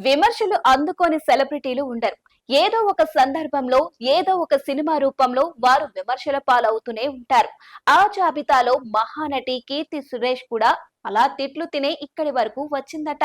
విమర్శలు అందుకోని సెలబ్రిటీలు ఉండరు. ఏదో ఒక సందర్భంలో, ఏదో ఒక సినిమా రూపంలో వారు విమర్శల పాలవుతూనే ఉంటారు. ఆ జాబితాలో మహానటి కీర్తి సురేష్ కూడా అలా తిట్లు తినే ఇక్కడి వరకు వచ్చిందట.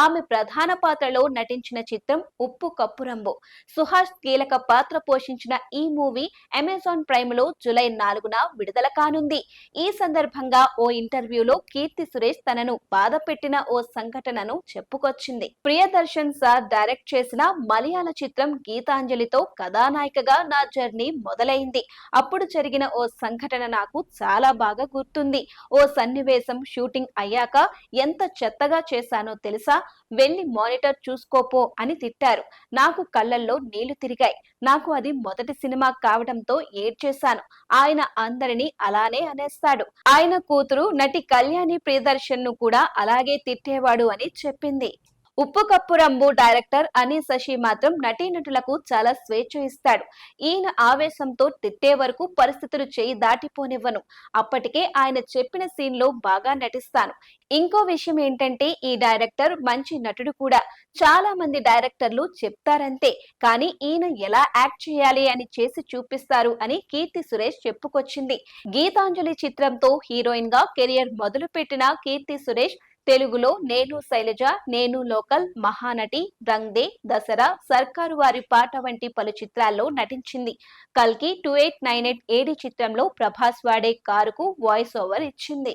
ఆమె ప్రధాన పాత్రలో నటించిన చిత్రం ఉప్పు కప్పు రంబు. సుహాస్ కీలక పాత్ర పోషించిన ఈ మూవీ అమెజాన్ ప్రైమ్ లో జూలై 4న విడుదల కానుంది. ఈ సందర్భంగా ఓ ఇంటర్వ్యూలో కీర్తి సురేష్ తనను బాధ పెట్టిన ఓ సంఘటనను చెప్పుకొచ్చింది. ప్రియదర్శన్ సార్ డైరెక్ట్ చేసిన మలయాళ చిత్రం గీతాంజలితో కథానాయికగా నా జర్నీ మొదలైంది. అప్పుడు జరిగిన ఓ సంఘటన నాకు చాలా బాగా గుర్తుంది. ఓ సన్నివేశం షూటింగ్ అయ్యాక ఎంత చెత్తగా చేశానో తెలుసా, వెళ్లి మానిటర్ చూసుకోపో అని తిట్టారు. నాకు కళ్ళల్లో నీళ్లు తిరిగాయి. నాకు అది మొదటి సినిమా కావడంతో ఏడ్చేశాను. ఆయన అందరినీ అలానే అనేస్తాడు. ఆయన కూతురు నటి కళ్యాణి ప్రియదర్శన్ ను కూడా అలాగే తిట్టేవాడు అని చెప్పింది. ఉప్పు కప్పు రంబు డైరెక్టర్ అనీస్ శశి మాత్రం నటీనటులకు చాలా స్వేచ్ఛ ఇస్తాడు. ఈయన ఆవేశంతో తిట్టే వరకు పరిస్థితులు చేయి దాటిపోనివ్వను. అప్పటికే ఆయన చెప్పిన సీన్ లో బాగా నటిస్తాను. ఇంకో విషయం ఏంటంటే ఈ డైరెక్టర్ మంచి నటుడు కూడా. చాలా మంది డైరెక్టర్లు చెప్తారంతే, కానీ ఈయన ఎలా యాక్ట్ చేయాలి అని చేసి చూపిస్తారు అని కీర్తి సురేష్ చెప్పుకొచ్చింది. గీతాంజలి చిత్రంతో హీరోయిన్ గా కెరియర్ మొదలుపెట్టిన కీర్తి సురేష్ తెలుగులో నేను శైలజ, నేను లోకల్, మహానటి, రంగ్ దే, దసరా, సర్కారు వారి పాట వంటి పలు చిత్రాల్లో నటించింది. కల్కి 2898 ఏడి చిత్రంలో ప్రభాస్ వాడే కారుకు వాయిస్ ఓవర్ ఇచ్చింది.